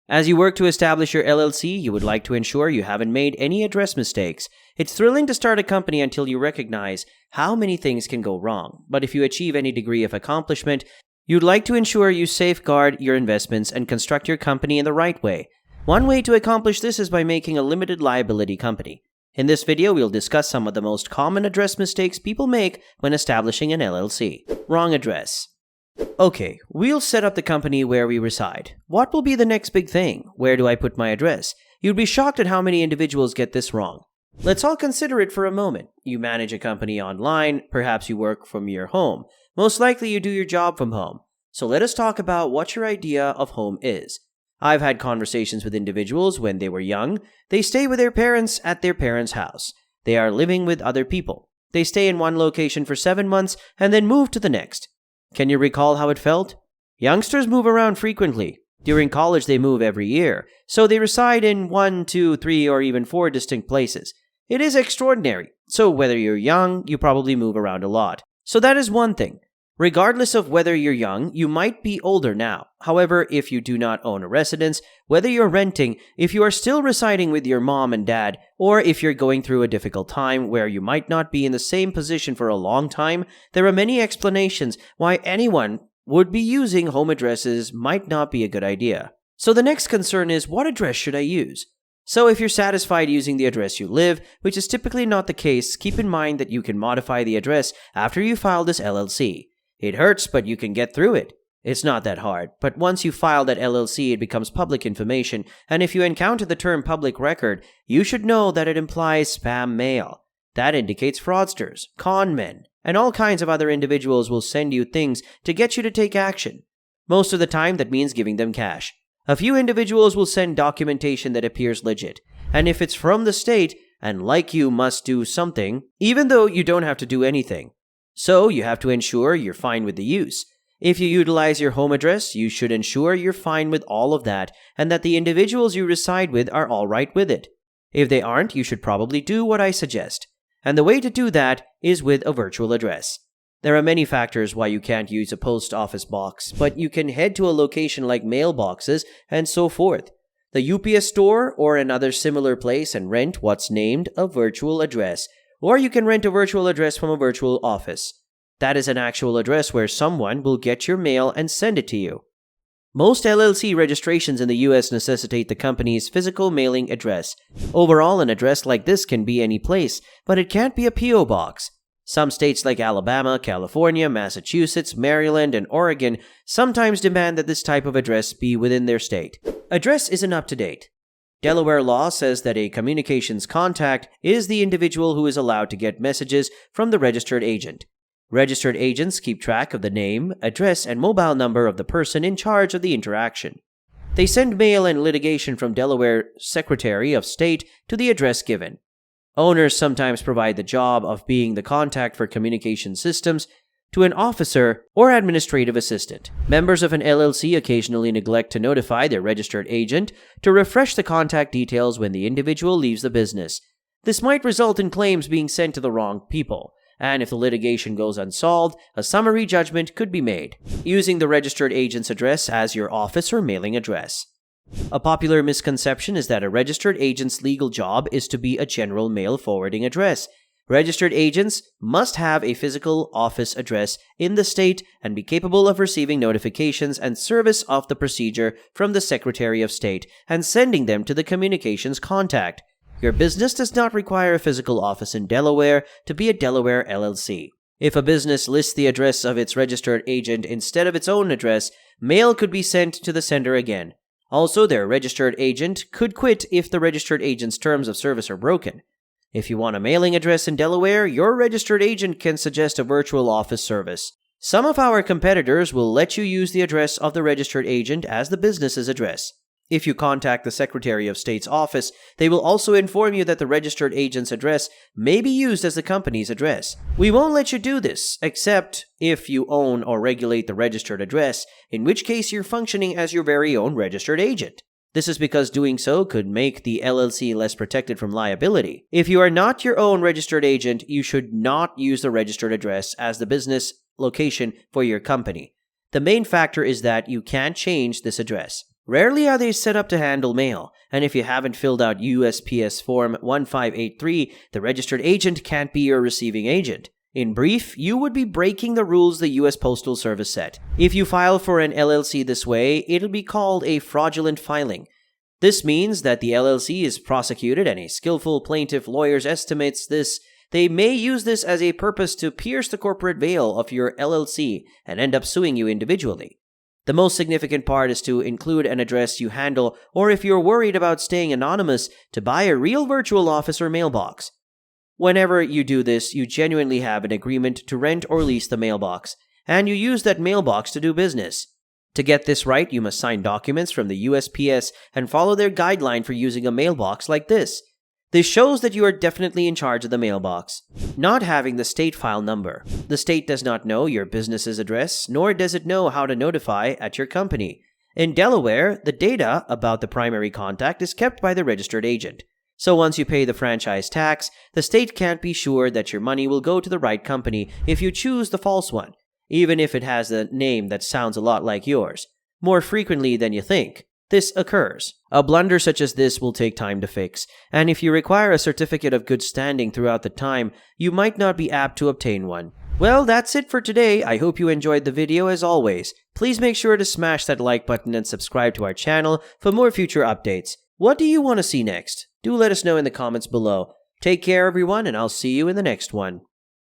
As you work to establish your LLC, you would like to ensure you haven't made any address mistakes. It's thrilling to start a company until you recognize how many things can go wrong. But if you achieve any degree of accomplishment, you'd like to ensure you safeguard your investments and construct your company in the right way. One way to accomplish this is by making a limited liability company. In this video, we'll discuss some of the most common address mistakes people make when establishing an LLC. Wrong address. Okay, we'll set up the company where we reside. What will be the next big thing? Where do I put my address? You'd be shocked at how many individuals get this wrong. Let's all consider it for a moment. You manage a company online, perhaps you work from your home. Most likely you do your job from home. So let us talk about what your idea of home is. I've had conversations with individuals when they were young. They stay with their parents at their parents' house. They are living with other people. They stay in one location for 7 months and then move to the next. Can you recall how it felt? Youngsters move around frequently. During college, they move every year, so they reside in 1, 2, 3, or even 4 distinct places. It is extraordinary. So whether you're young, you probably move around a lot. So that is one thing. Regardless of whether you're young, you might be older now. However, if you do not own a residence, whether you're renting, if you are still residing with your mom and dad, or if you're going through a difficult time where you might not be in the same position for a long time, there are many explanations why anyone would be using home addresses might not be a good idea. So the next concern is, what address should I use? So if you're satisfied using the address you live, which is typically not the case, keep in mind that you can modify the address after you file this LLC. It hurts, but you can get through it. It's not that hard, but once you file that LLC, it becomes public information, and if you encounter the term public record, you should know that it implies spam mail. That indicates fraudsters, con men, and all kinds of other individuals will send you things to get you to take action. Most of the time, that means giving them cash. A few individuals will send documentation that appears legit, and if it's from the state, and like you must do something, even though you don't have to do anything. So you have to ensure you're fine with the use. If you utilize your home address, you should ensure you're fine with all of that and that the individuals you reside with are all right with it. If they aren't, you should probably do what I suggest. And the way to do that is with a virtual address. There are many factors why you can't use a post office box, but you can head to a location like mailboxes and so forth. The UPS store or another similar place and rent what's named a virtual address. Or you can rent a virtual address from a virtual office. That is an actual address where someone will get your mail and send it to you. Most LLC registrations in the US necessitate the company's physical mailing address. Overall, an address like this can be any place, but it can't be a P.O. box. Some states like Alabama, California, Massachusetts, Maryland, and Oregon sometimes demand that this type of address be within their state. Address isn't up to date. Delaware law says that a communications contact is the individual who is allowed to get messages from the registered agent. Registered agents keep track of the name, address, and mobile number of the person in charge of the interaction. They send mail and litigation from Delaware Secretary of State to the address given. Owners sometimes provide the job of being the contact for communication systems to an officer or administrative assistant. Members of an LLC occasionally neglect to notify their registered agent to refresh the contact details when the individual leaves the business. This might result in claims being sent to the wrong people, and if the litigation goes unsolved, a summary judgment could be made, using the registered agent's address as your office or mailing address. A popular misconception is that a registered agent's legal job is to be a general mail forwarding address. Registered agents must have a physical office address in the state and be capable of receiving notifications and service of the procedure from the Secretary of State and sending them to the communications contact. Your business does not require a physical office in Delaware to be a Delaware LLC. If a business lists the address of its registered agent instead of its own address, mail could be sent to the sender again. Also, their registered agent could quit if the registered agent's terms of service are broken. If you want a mailing address in Delaware, your registered agent can suggest a virtual office service. Some of our competitors will let you use the address of the registered agent as the business's address. If you contact the Secretary of State's office, they will also inform you that the registered agent's address may be used as the company's address. We won't let you do this, except if you own or regulate the registered address, in which case you're functioning as your very own registered agent. This is because doing so could make the LLC less protected from liability. If you are not your own registered agent, you should not use the registered address as the business location for your company. The main factor is that you can't change this address. Rarely are they set up to handle mail, and if you haven't filled out USPS Form 1583, the registered agent can't be your receiving agent. In brief, you would be breaking the rules the U.S. Postal Service set. If you file for an LLC this way, it'll be called a fraudulent filing. This means that the LLC is prosecuted, and a skillful plaintiff lawyer estimates they may use this as a purpose to pierce the corporate veil of your LLC and end up suing you individually. The most significant part is to include an address you handle, or if you're worried about staying anonymous, to buy a real virtual office or mailbox. Whenever you do this, you genuinely have an agreement to rent or lease the mailbox, and you use that mailbox to do business. To get this right, you must sign documents from the USPS and follow their guideline for using a mailbox like this. This shows that you are definitely in charge of the mailbox. Not having the state file number. The state does not know your business's address, nor does it know how to notify at your company. In Delaware, the data about the primary contact is kept by the registered agent. So once you pay the franchise tax, the state can't be sure that your money will go to the right company if you choose the false one, even if it has a name that sounds a lot like yours. More frequently than you think, this occurs. A blunder such as this will take time to fix, and if you require a certificate of good standing throughout the time, you might not be apt to obtain one. Well, that's it for today. I hope you enjoyed the video as always. Please make sure to smash that like button and subscribe to our channel for more future updates. What do you want to see next? Do let us know in the comments below. Take care, everyone, and I'll see you in the next one.